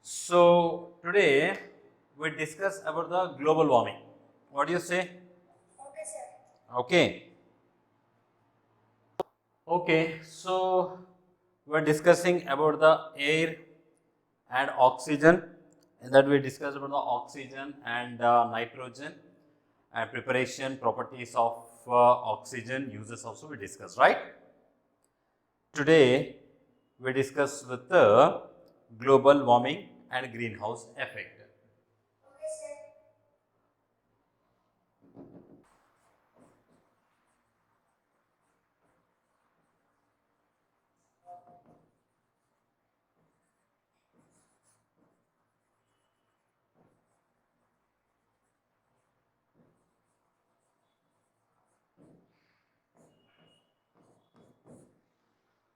So today we discuss about the global warming. What do you say? Okay, sir. Okay. Okay. So we're discussing about the air and oxygen, and that we discussed about the oxygen and nitrogen and preparation properties of oxygen uses also we discussed, right? Today we discuss with the global warming and greenhouse effect. Okay, sir.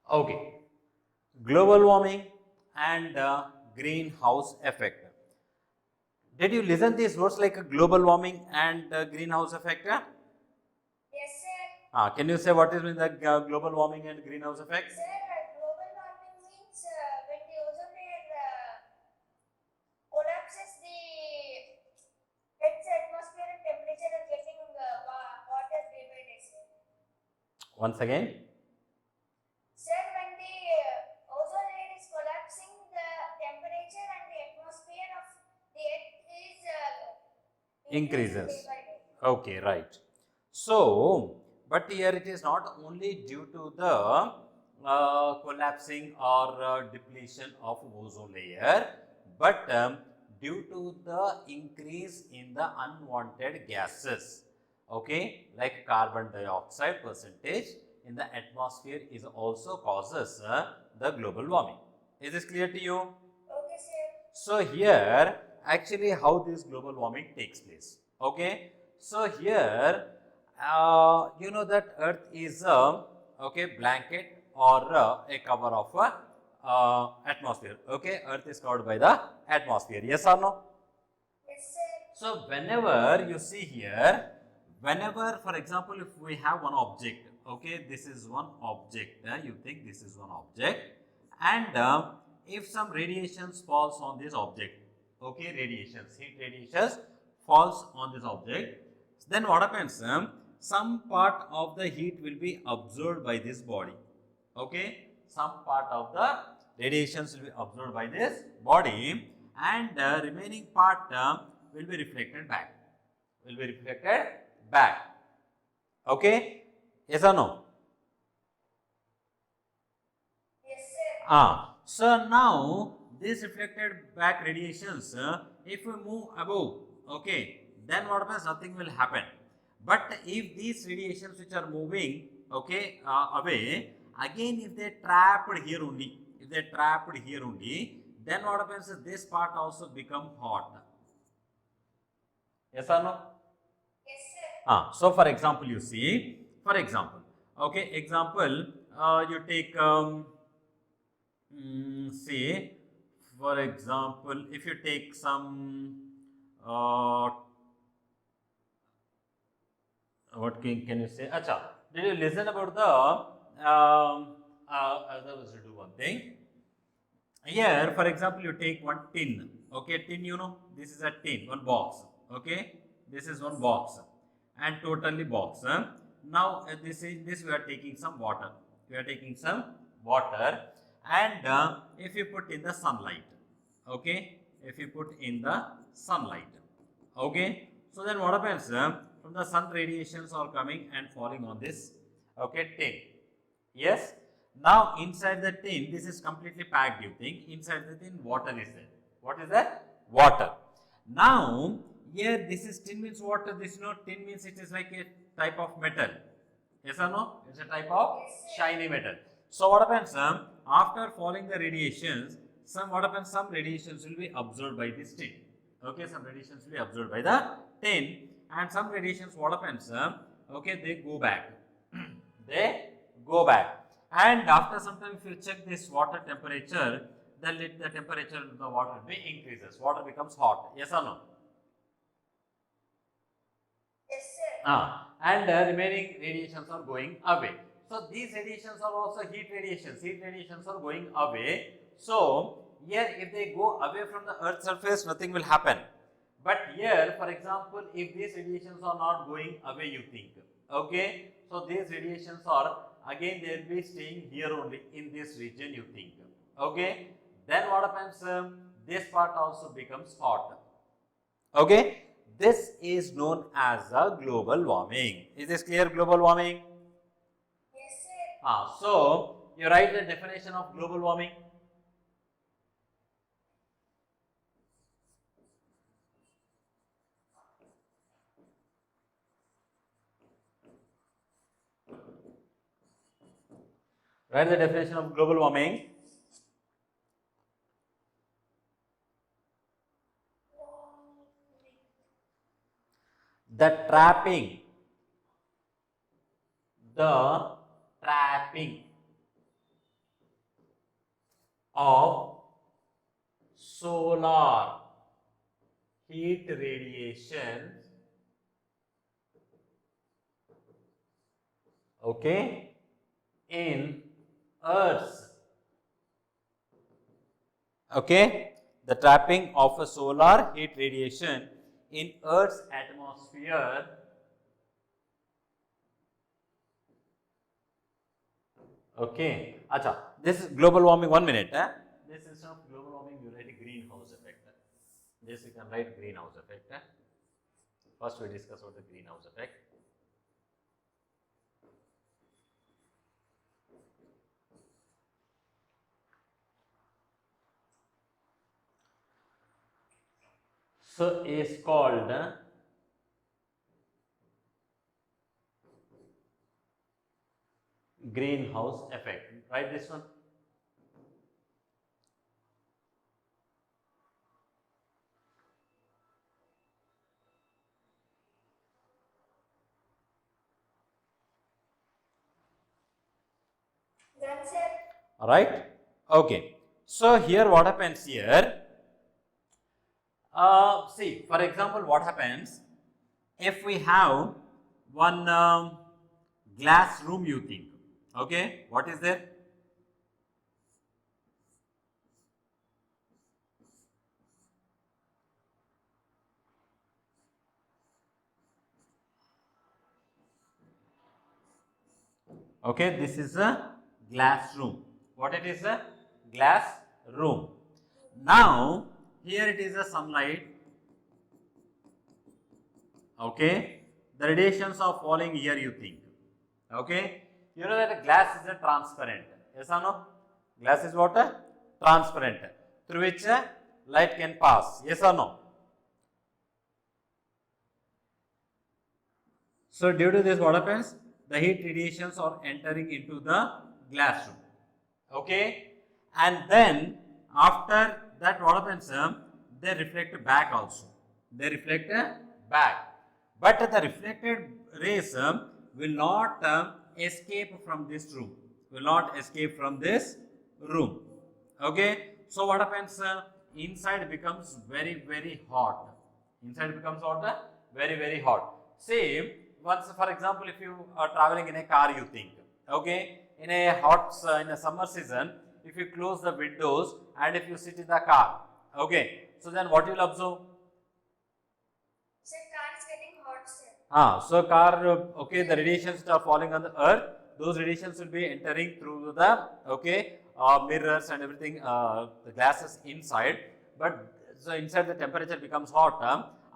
Okay. Global warming and greenhouse effect. Did you listen these words like global warming and greenhouse effect? Yes, sir. Can you say what is the global warming and greenhouse effect? Sir, global warming means when the ozone layer collapses, the Earth's atmosphere and temperature are getting hotter day by day, sir. Once again. Sir, when the ozone layer is collapsing, the temperature and the atmosphere of the Earth is increasing day Increases. by day. Okay, right. So, but here it is not only due to the collapsing or depletion of ozone layer, but due to the increase in the unwanted gases, okay, like carbon dioxide percentage in the atmosphere is also causes the global warming. Is this clear to you? Okay, sir. So here actually how this global warming takes place. Okay. So here you know that Earth is a blanket or a cover of a atmosphere. Okay. Earth is covered by the atmosphere. Yes or no? Yes, sir. So whenever you see here, whenever for example if we have one object, okay, this is one object, you think this is one object, and if some radiations falls on this object, okay, radiations, heat radiations falls on this object, then what happens? Some part of the heat will be absorbed by this body, okay, some part of the radiations will be absorbed by this body, and remaining part will be reflected back, okay, yes or no? Yes, sir. So now this reflected back radiations, if we move above, okay, then what happens? Nothing will happen. But if these radiations which are moving, okay, away, again if they trapped here only, then what happens is this part also become hot. Yes or no? Yes, sir. So for example, you see, for example, okay, example, you take say, for example, if you take some, what can you say? Acha, did you listen about the, others to do one thing? Here, for example, you take one tin, okay, tin, you know, this is a tin, one box, okay, this is one box, and totally box. Now, this we are taking some water, and if you put in the sunlight, okay, okay, so then what happens? From the sun radiations are coming and falling on this, okay, tin. Yes. Now inside the tin, this is completely packed. You think inside the tin, water is there. What is that? Water. Now here, this is tin means water. This no tin means it is like a type of metal. Yes or no? It's a type of shiny metal. So what happens? After falling the radiations, some radiations will be absorbed by this tin. Okay, some radiations will be absorbed by the tin, and some radiations what happens? Okay, they go back. They go back. And after some time, if you check this water temperature, then the temperature of the water will be increases. Water becomes hot. Yes or no? Yes, sir. And remaining radiations are going away. So these radiations are also heat radiations. Heat radiations are going away. So here if they go away from the earth's surface, nothing will happen. But here, for example, if these radiations are not going away, you think, okay, so these radiations are again they will be staying here only in this region, you think, okay, then what happens, this part also becomes hot, okay. This is known as a global warming. Is this clear, global warming? Yes, sir. So you write the definition of global warming. Write the definition of global warming. The trapping of solar heat radiation, okay, in Earth's, okay, the trapping of a solar heat radiation in Earth's atmosphere, okay. Acha, this is global warming. 1 minute. This is of global warming. You write greenhouse effect. This you can write greenhouse effect. First, we discuss about the greenhouse effect. So, is called greenhouse effect. Write this one. Done, sir. Alright. Okay. So, here what happens here? See, for example, what happens if we have one glass room, you think, okay, what is there? Okay, this is a glass room. What it is? A glass room. Now, here it is a sunlight. Okay, the radiations are falling here, you think. Okay, you know that a glass is a transparent. Yes or no? Glass is what? Transparent, through which light can pass. Yes or no? So, due to this, what happens? The heat radiations are entering into the glass room. Okay, and then after that, what happens? They reflect back also. They reflect back, but the reflected rays will not escape from this room. Will not escape from this room. Okay, so what happens? Inside becomes very hot. Inside becomes what? Very hot. Say, once for example, if you are traveling in a car, you think, okay, in a hot, in a summer season, if you close the windows and if you sit in the car, okay, so then what you will observe? Sir, car is getting hot, sir. So car, okay, the radiations that are falling on the earth, those radiations will be entering through the, okay, mirrors and everything, the glasses inside, but so inside the temperature becomes hot.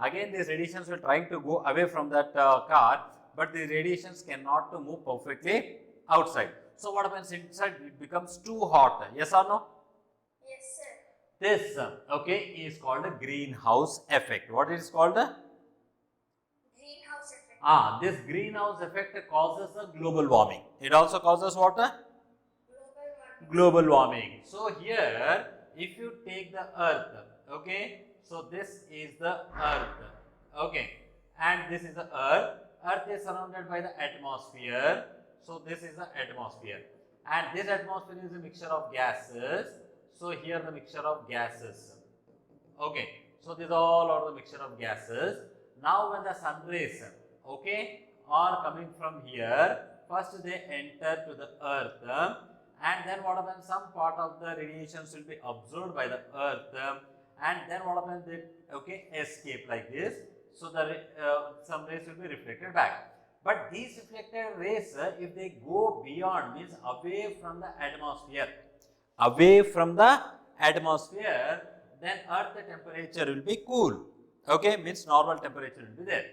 Again, these radiations will trying to go away from that car, but the radiations cannot move perfectly outside. So what happens inside? It becomes too hot. Yes or no? Yes, sir. This, okay, is called a greenhouse effect. What is called? Greenhouse effect. This greenhouse effect causes a global warming. It also causes what? Global warming. So here, if you take the earth, okay, so this is the earth, okay, and this is the earth. Earth is surrounded by the atmosphere. So this is the atmosphere, and this atmosphere is a mixture of gases. So here the mixture of gases. Okay, so these all are the mixture of gases. Now when the sun rays, okay, are coming from here, first they enter to the earth, and then what happens, some part of the radiations will be absorbed by the earth, and then what happens, they escape like this. So the some rays will be reflected back. But these reflected rays, if they go beyond, means away from the atmosphere, then earth temperature will be cool. Okay, means normal temperature will be there.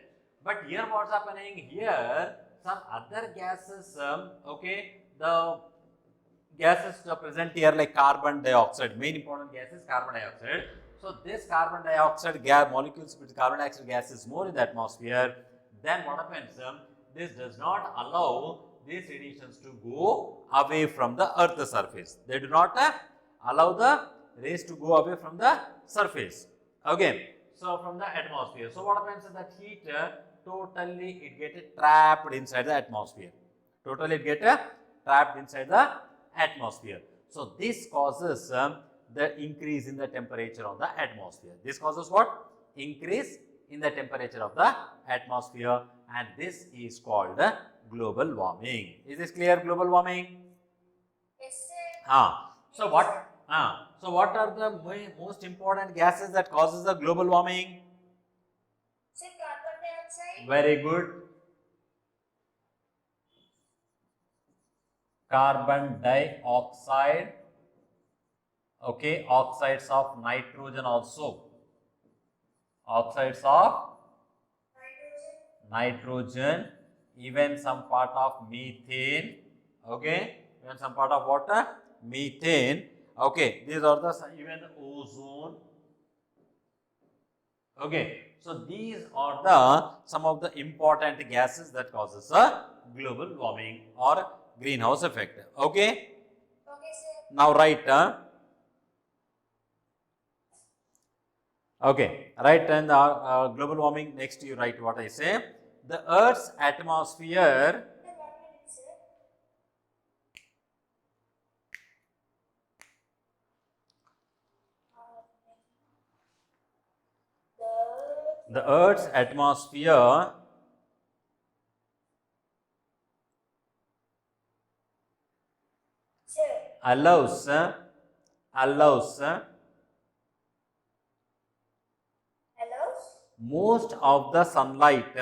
But here what's happening here, some other gases, the gases are present here like carbon dioxide. Main important gas is carbon dioxide. So this carbon dioxide gas molecules with carbon dioxide gas is more in the atmosphere. Then what happens? This does not allow these radiations to go away from the earth's surface. They do not allow the rays to go away from the surface. Okay. So from the atmosphere. So what happens is that heat totally it get trapped inside the atmosphere. Totally it get trapped inside the atmosphere. So this causes the increase in the temperature of the atmosphere. This causes what? Increase in the temperature of the atmosphere, and this is called global warming. Is this clear? Global warming? Yes, sir. So what? So what are the most important gases that causes the global warming? Sir, carbon dioxide. Very good. Carbon dioxide. Okay, oxides of nitrogen also. Oxides of nitrogen, even some part of methane. Okay, even some part of water, methane. Okay, these are the even ozone. Okay, so these are the some of the important gases that causes a global warming or greenhouse effect. Okay. Okay, sir. Now write. Okay, write and global warming. Next, you write what I say. The Earth's atmosphere. Sir, 1 minute, sir. The Earth's atmosphere Sir. allows Hello. most of the sunlight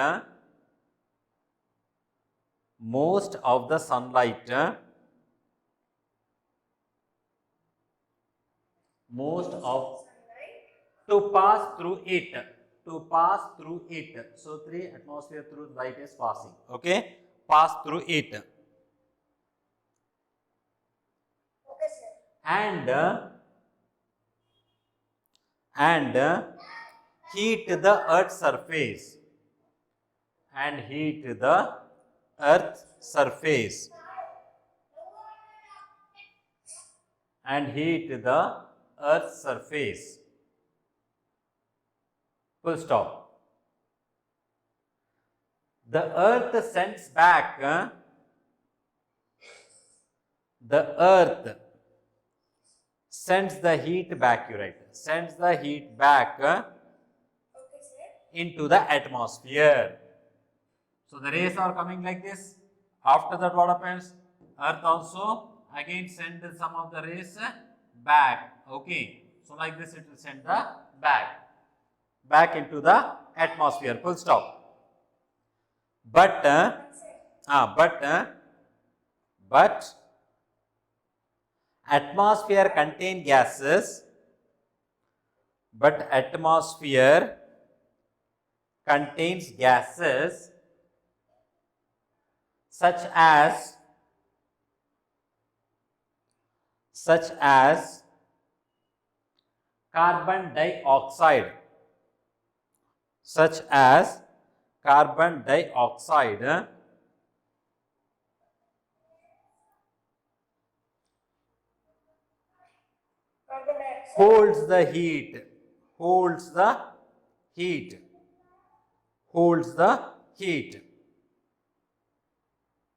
to pass through it. So 3 atmosphere through light is passing. Okay, pass through it. Okay, sir. And heat the earth's surface. Full stop. The earth sends back sends the heat back, you write. Sends the heat back Okay, sir. into the atmosphere. So the rays are coming like this. After that, what happens? Earth also again send some of the rays back. Okay. So like this, it will send the back into the atmosphere. Full stop. But atmosphere contain gases. But atmosphere contains gases such as carbon dioxide, Carbon dioxide. holds the heat,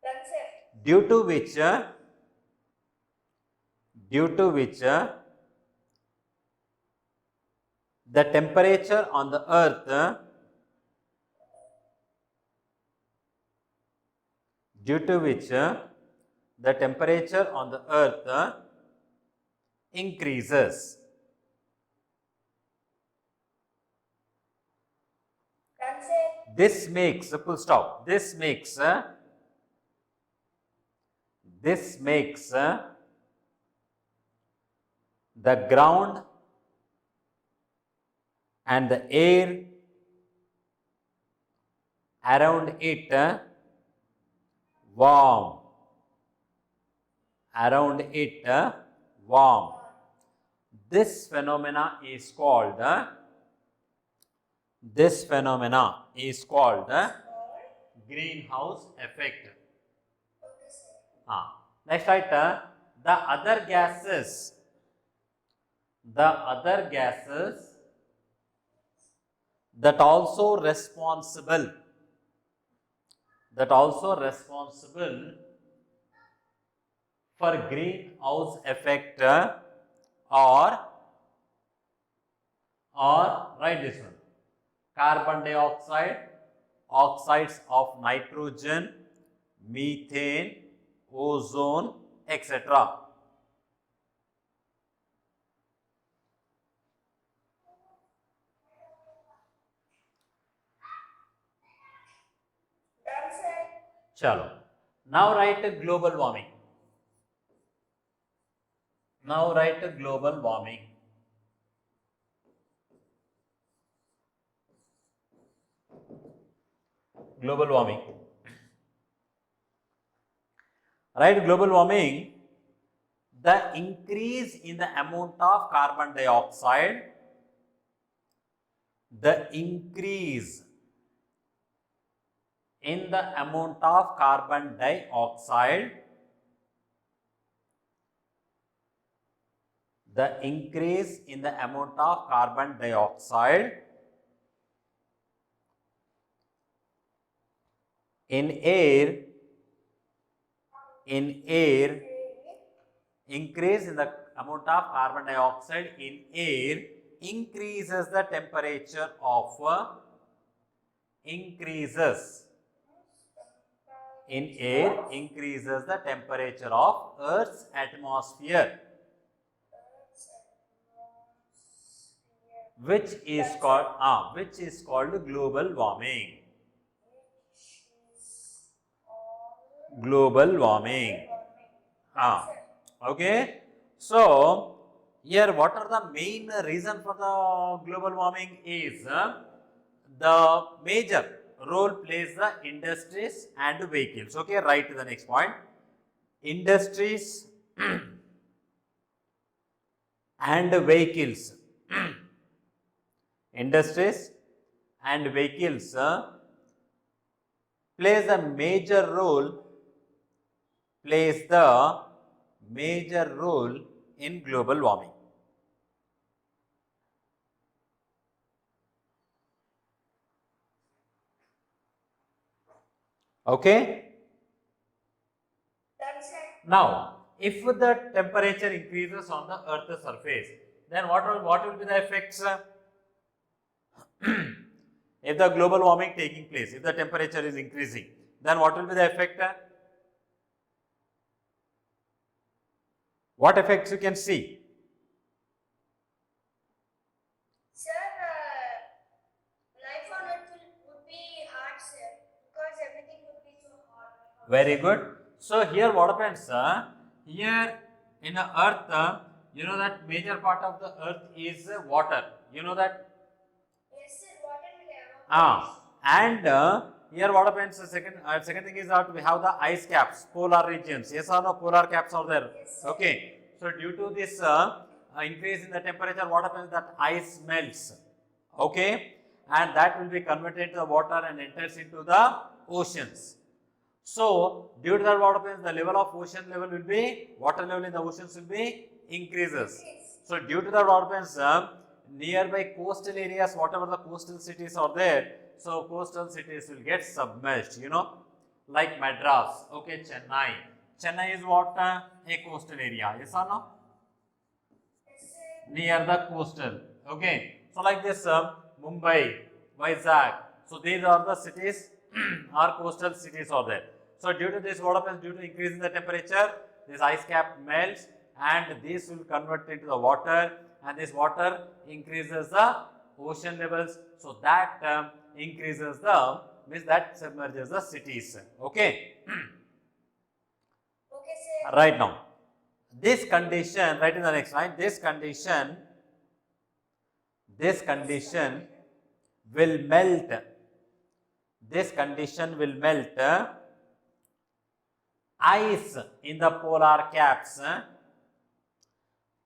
Done, sir. due to which the temperature on the earth the temperature on the earth increases. Done, sir. This makes, full stop, this makes the ground and the air around it warm. Around it warm. This phenomena is called greenhouse effect. Okay, sir. Next, right, the other gases that also responsible for greenhouse effect are write this one: carbon dioxide, oxides of nitrogen, methane, ozone, etc. Done, sir. Chalo. Now write global warming. Global warming. Right, global warming, the increase in the amount of carbon dioxide, the increase in the amount of carbon dioxide, the increase in the amount of carbon dioxide in air, increase in the amount of carbon dioxide in air increases the temperature of increases the temperature of Earth's atmosphere, which is called global warming. Okay. So here, what are the main reason for the global warming is the major role plays the industries and vehicles. Okay, right to the next point. Industries and vehicles. Industries and vehicles plays the major role in global warming. Okay. Now, if the temperature increases on the Earth's surface, then what will be the effects? If the global warming taking place, if the temperature is increasing, then what will be the effect? What effects you can see? Sir, life on Earth would be hard, sir, because everything would be so hot. Very good. So here what happens? Here in the Earth, you know that major part of the Earth is water. You know that? Yes, sir, water will evaporate. And here what happens? Second thing is that we have the ice caps, polar regions. Yes or no? Polar caps are there. Yes. Okay. So due to this increase in the temperature, what happens? That ice melts. Okay, and that will be converted into the water and enters into the oceans. So due to that, what happens? The level of ocean level will be, water level in the oceans will be increases. So due to that, what happens? Nearby coastal areas, whatever the coastal cities are there, so coastal cities will get submerged. You know, like Madras. Okay, Chennai. Chennai is what? A coastal area. Yes or no? Yes, sir. Near the coastal. Okay. So like this, Mumbai, Vizag. So these are the cities, or coastal cities are there. So due to this, what happens? Due to increase in the temperature, this ice cap melts and this will convert into the water, and this water increases the ocean levels. So that increases the, means that submerges the cities. Okay. Okay, sir. Right now, this condition, right in the next line, this condition will melt. This condition will melt ice in the polar caps.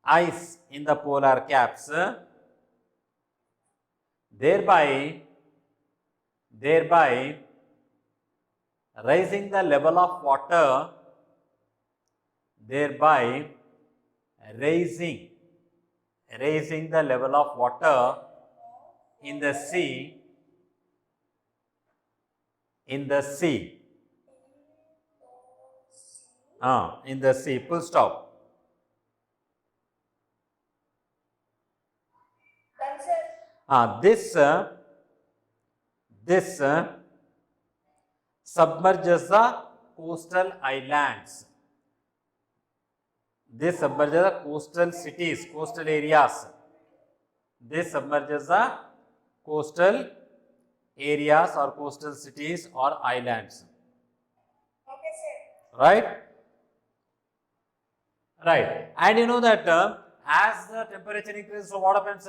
Ice in the polar caps, thereby raising the level of water, thereby raising the level of water in the sea, in the sea, full stop. Done, sir. This submerges the coastal islands. This submerges the coastal cities, coastal areas. This submerges the coastal areas or coastal cities or islands. Okay, sir. Right? Right. And you know that as the temperature increases, so what happens?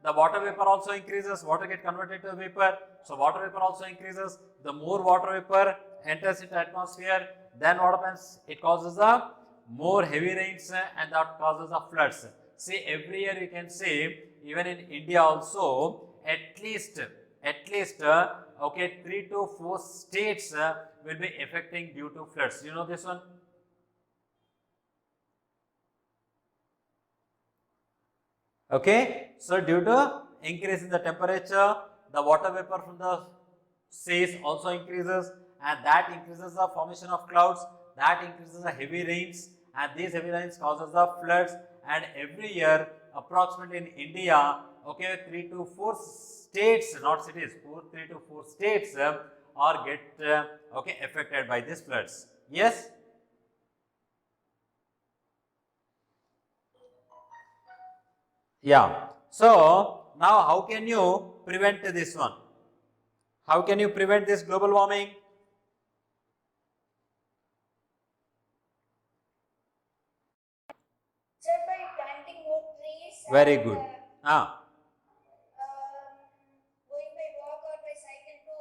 The water vapor also increases, water get converted to vapor. So water vapor also increases. The more water vapor enters into atmosphere, then what happens? It causes a more heavy rains and that causes a floods. See, every year you can see, even in India also, at least okay, 3 to 4 states will be affecting due to floods. You know this one? Okay, so due to increase in the temperature, the water vapor from the seas also increases, and that increases the formation of clouds, that increases the heavy rains, and these heavy rains causes the floods. And every year, approximately in India, okay, 3 to 4 states, not cities, 3 to 4 states are okay, affected by these floods. Yes. Yeah. So now how can you prevent this one? How can you prevent this global warming? Sir, by planting more trees. Very and, good. Going by walk or by cycle to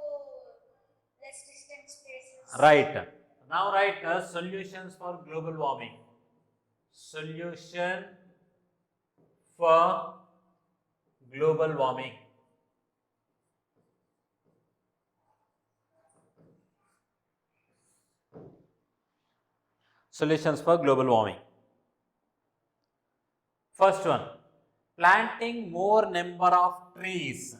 less distant places. Right. Now write solutions for global warming. Solution for global warming. Solutions for global warming. First one, planting more number of trees.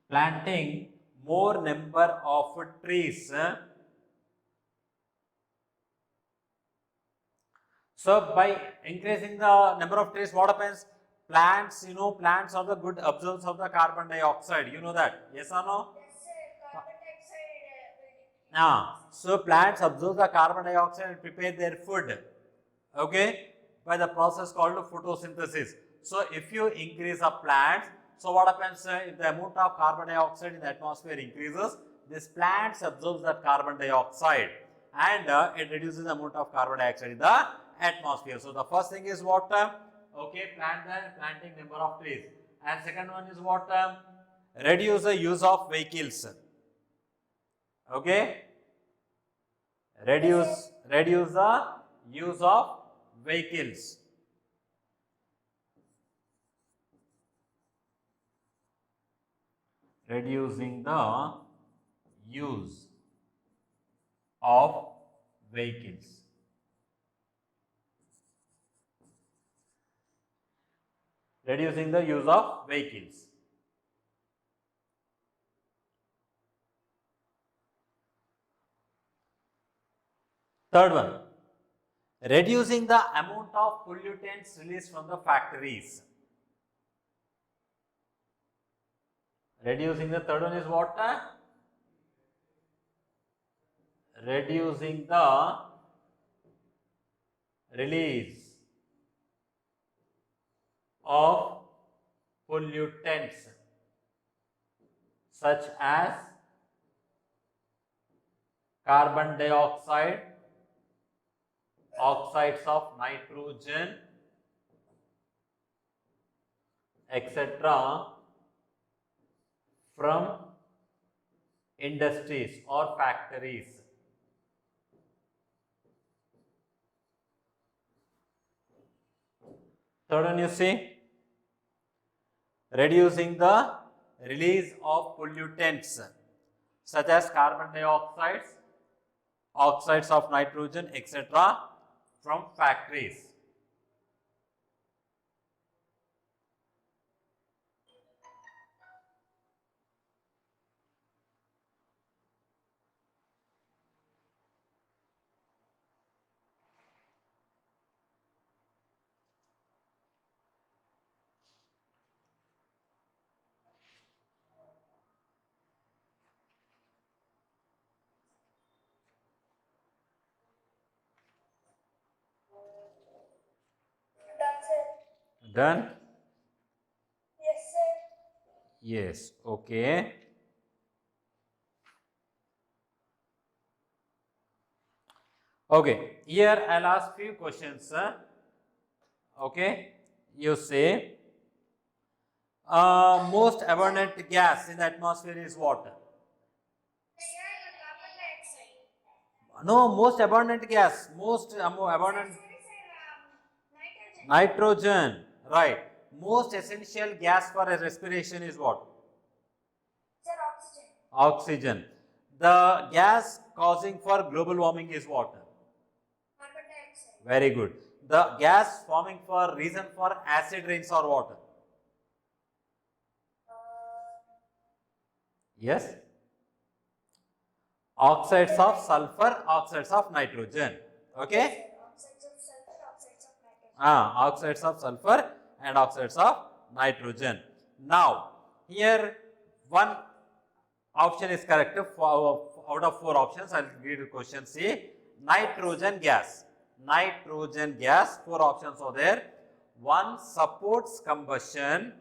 Planting more number of trees. So by increasing the number of trees, what happens? Plants, plants are the good absorbers of the carbon dioxide. You know that? Yes or no? Yes, sir. Carbon dioxide will decrease. So plants absorb the carbon dioxide and prepare their food. Okay? By the process called photosynthesis. So if you increase the plants, so what happens? If the amount of carbon dioxide in the atmosphere increases, this plants absorbs that carbon dioxide and it reduces the amount of carbon dioxide in the atmosphere. So the first thing is what? Okay, planting number of trees. And second one is what? Reduce the use of vehicles. Okay? Reduce the use of vehicles. Reducing the use of vehicles. Reducing the use of vehicles. Third one, Reducing the amount of pollutants released from the factories. Reducing the third one is what? Reducing the release of pollutants such as carbon dioxide, oxides of nitrogen, etc. from industries or factories. Third one you see, reducing the release of pollutants such as carbon dioxides, oxides of nitrogen, etc. from factories. Done, sir. Done? Yes, sir. Yes, okay. Okay, here I'll ask few questions. Okay, you say most abundant gas in the atmosphere is water. Sir, carbon dioxide. No, most abundant gas, most abundant Sorry, sir, nitrogen. nitrogen, right. Most essential gas for a respiration is what? Sir, oxygen. Oxygen. The gas causing for global warming is what? Carbon dioxide. Very good. The gas forming for reason for acid rains or water? Yes. Oxides of sulfur, oxides of nitrogen. Okay. Oxides of sulfur, oxides of nitrogen. Oxides of sulfur and oxides of nitrogen. Now, here one option is correct. Out of 4 options, I'll read the question. See, nitrogen gas. Nitrogen gas, 4 options are there. One supports combustion.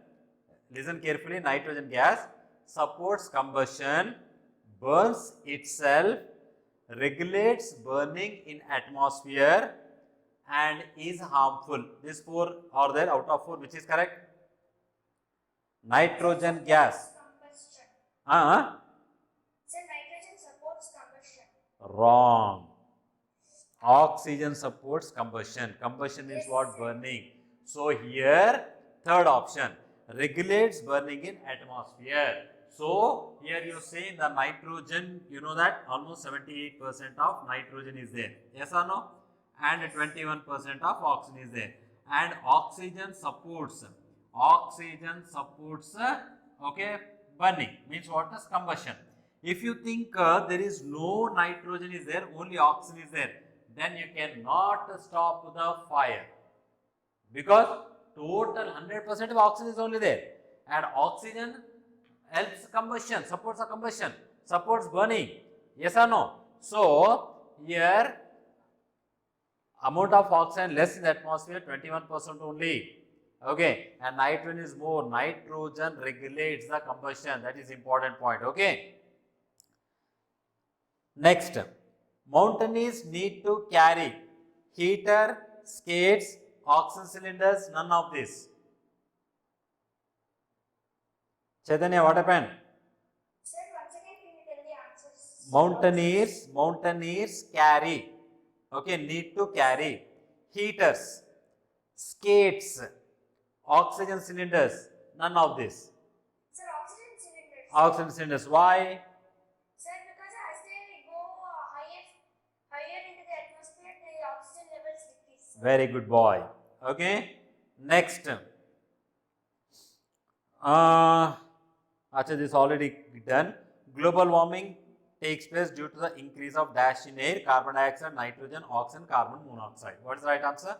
Listen carefully, nitrogen gas supports combustion, burns itself, regulates burning in atmosphere and is harmful. These 4 are there out of 4, which is correct? Nitrogen gas. Combustion. Sir, nitrogen supports combustion. Wrong. Oxygen supports combustion. Combustion means what? Burning. So here, third option, regulates burning in atmosphere. So here you say the nitrogen, you know that almost 78% of nitrogen is there. Yes or no? And 21% of oxygen is there. And oxygen supports, okay, burning means what is combustion. If you think there is no nitrogen is there, only oxygen is there, then you cannot stop the fire, because total 100% of oxygen is only there, and oxygen helps combustion, supports the combustion, supports burning. Yes or no? So here amount of oxygen less in the atmosphere, 21% only. Okay, and nitrogen is more. Nitrogen regulates the combustion. That is important point. Okay. Next, mountaineers need to carry heater, skates, oxygen cylinders, none of this. Chaitanya, what happened? Sir, once again, can you tell the answers? Mountaineers carry, okay, need to carry heaters, skates, oxygen cylinders, none of this. Sir, oxygen cylinders. Oxygen cylinders, why? Sir, because as they go higher into the atmosphere, the oxygen levels decrease. Very good boy. Okay. Next. This already done. Global warming takes place due to the increase of dash in air, carbon dioxide, nitrogen, oxygen, carbon monoxide. What is the right answer?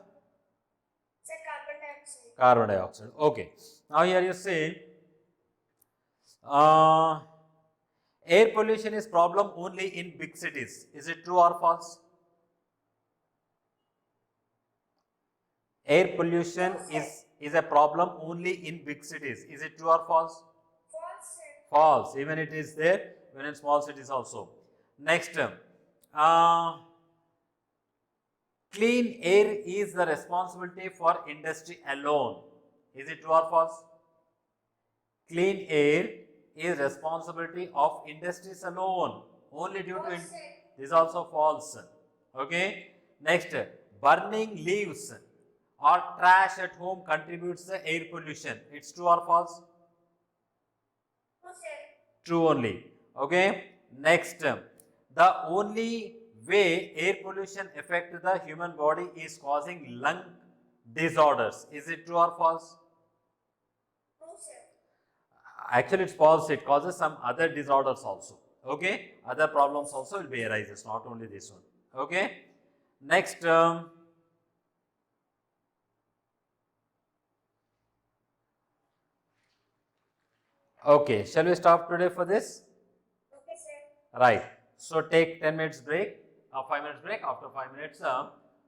Sir, carbon dioxide. Carbon dioxide. Okay. Now here you say uh, air pollution is problem only in big cities. Is it true or false? Air pollution is a problem only in big cities. Is it true or false? False, sir. False. Even it is there when in small cities also. Next, clean air is the responsibility for industry alone. Is it true or false? Clean air is responsibility of industries alone. Only due to False, it. sir. This is also false. Okay. Next, burning leaves or trash at home contributes the air pollution. It's true or false? True, sir. True only. Okay. Next, the only way air pollution affects the human body is causing lung disorders. Is it true or false? True, sir. Actually, it's false. It causes some other disorders also. Okay. Other problems also will be arises, not only this one. Okay. Next, okay. Shall we stop today for this? Okay, sir. Right. So take 10 minutes break, 5 minutes break. After 5 minutes,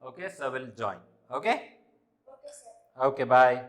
okay, sir will join. Okay. Okay, sir. Okay. Bye.